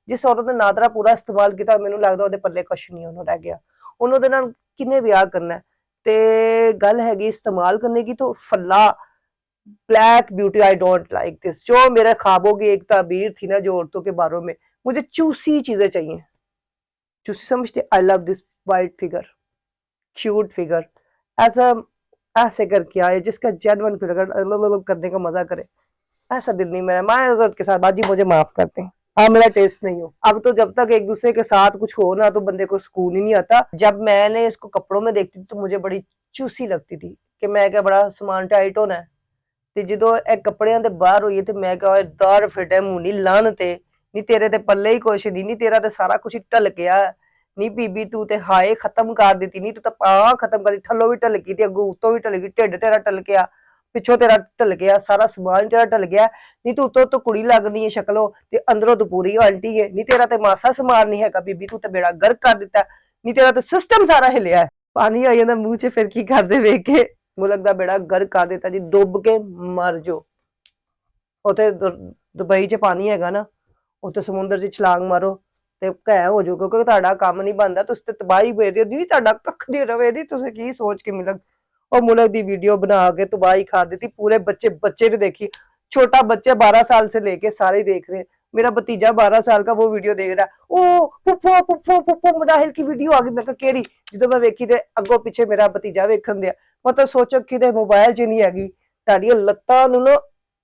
जिस औरत ने नादरा पूरा इस्तेमाल किया, मैनूं लगदा उहदे पल्ले कुछ नहीं ਉਹਨੂੰ रह गया। ਉਹਨੂੰ ਉਹਦੇ ਨਾਲ ਕਿੰਨੇ ਵਿਆਹ करना है। ते गल हैगी इस्तेमाल करने की, तो फल्ला black beauty I don't like this. जो मेरे ख्वाबों की एक ताबीर थी ना जो औरतों के बारे में, मुझे चूसी चीजें चाहिए। चूसी समझते? I love this white figure, cute figure, ऐसा ऐसे करके आए जिसका जेन्युइन फिगर करने का मजा करे। ऐसा दिल नहीं मेरा। माँ इज्जत के साथ बाजी मुझे माफ करते हैं, हाँ मेरा टेस्ट नहीं हो। अब तो जब तक एक दूसरे के साथ कुछ हो ना, तो बंदे को सुकून ही नहीं आता। जब मैंने इसको कपड़ों में देखती थी तो मुझे बड़ी चूसी लगती थी कि मैं क्या बड़ा समान टाइट होना है। ਤੇ ਜਦੋਂ ਇਹ ਕੱਪੜਿਆਂ ਦੇ ਬਾਹਰ ਹੋਈ ਤੇ ਮੈਂ ਕਿਹਾ ਓਏ ਦਾੜ ਫਿਟੇ ਮੂੰਹ ਨੀ ਲਾਣ ਤੇ, ਨੀ ਤੇਰੇ ਤੇ ਪੱਲੇ ਹੀ ਕੁਛ ਨਹੀਂ, ਨੀ ਤੇਰਾ ਤੇ ਸਾਰਾ ਕੁਝ ਢਲਕਿਆ, ਨੀ ਬੀਬੀ ਤੂੰ ਤੇ ਹਾਏ ਖਤਮ ਕਰ ਦਿੱਤੀ, ਨੀ ਤੂੰ ਤਾਂ ਪਾ ਖਤਮ ਕਰੀ, ਥੱਲੋਂ ਵੀ ਢਲਕੀ ਤੇ ਅੱਗੋਂ ਉੱਤੋਂ ਵੀ ਢਲਕੀ, ਢਿੱਡ ਤੇਰਾ ਢਲਕਿਆ, ਪਿੱਛੋਂ ਤੇਰਾ ਢਲਕਿਆ, ਸਾਰਾ ਸਮਾਨ ਤੇਰਾ ਢਲ ਗਿਆ, ਨੀ ਤੂੰ ਉੱਤੋਂ ਤੋਂ ਕੁੜੀ ਲੱਗਦੀ ਹੈ ਸ਼ਕਲੋਂ ਤੇ ਅੰਦਰੋਂ ਤੂੰ ਪੂਰੀ ਆਂਟੀ ਹੈ, ਨੀ ਤੇਰਾ ਤੇ ਮਾਸਾ ਸਮਾਨ ਨਹੀਂ ਹੈਗਾ ਬੀਬੀ, ਤੂੰ ਤੇ ਬੇੜਾ ਗਰਕ ਕਰ ਦਿੱਤਾ, ਨੀ ਤੇਰਾ ਤੇ ਸਿਸਟਮ ਸਾਰਾ ਹਿਲਿਆ। ਪਾਣੀ ਆ ਜਾਂਦਾ ਮੂੰਹ 'ਚ, ਫਿਰ ਕੀ ਕਰਦੇ ਵੇਖ ਕੇ ਮੁਲਕ ਦਾ ਬੇੜਾ ਗਰਕ ਕਰ ਦਿੱਤਾ ਜੀ। ਡੁੱਬ ਕੇ ਮਰ ਜਾਓ। ਉੱਥੇ ਦੁਬਈ 'ਚ ਪਾਣੀ ਹੈਗਾ ਨਾ, ਉੱਥੇ ਸਮੁੰਦਰ 'ਚ ਛਲਾਂਗ ਮਾਰੋ ਤੇ ਘੈ ਹੋ ਜਾਓ, ਕਿਉਂਕਿ ਤੁਹਾਡਾ ਕੰਮ ਨਹੀਂ ਬਣਦਾ, ਤੁਸੀਂ ਤੇ ਤਬਾਹੀ ਵੇਚਦੇ ਹੋ। ਦੀਦੀ ਤੁਹਾਡਾ ਕੱਖ ਨਹੀਂ ਰਵੇ ਦੀ, ਤੁਸੀਂ ਕੀ ਸੋਚ ਕੇ ਮਿਲਕ और मुल्क की वीडियो बना के तबाही खा दी थी। पूरे बच्चे बच्चे ने देखी, छोटा बच्चा 12 साल से लेके सारे देख रहे हैं। मेरा भतीजा 12 साल का वो वीडियो देख रहा है। ओ पुप्पो पुप्पो पुप्पो मुजाहिल की वीडियो आ गई। मैं कहा केड़ी? जो मैं वेखी ते अगों पिछे मेरा भतीजा वेखन दिया। मतलब सोचो कि मोबाइल च नहीं हैगी, ताड़ियां लत्तां नूं ना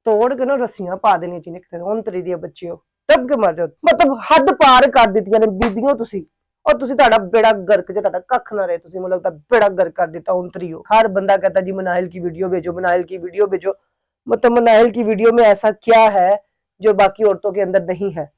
तोड़ के ना रस्सियां पा देनी जी ने उन तरी दी बच्चियों, टप के मर जाओ। मतलब हद पार कर दी ने बीबियों तुसी। और तुसी ताड़ा बेड़ा गर्क जे ताड़ा कख ना रहे, तुसी मतलब बेड़ा गर्क कर दिता उनतरियो। हर बंदा कहता जी मनाहिल की वीडियो भेजो, मनाहिल की वीडियो भेजो। मतलब मनाहिल की वीडियो में ऐसा क्या है जो बाकी औरतों के अंदर नहीं है?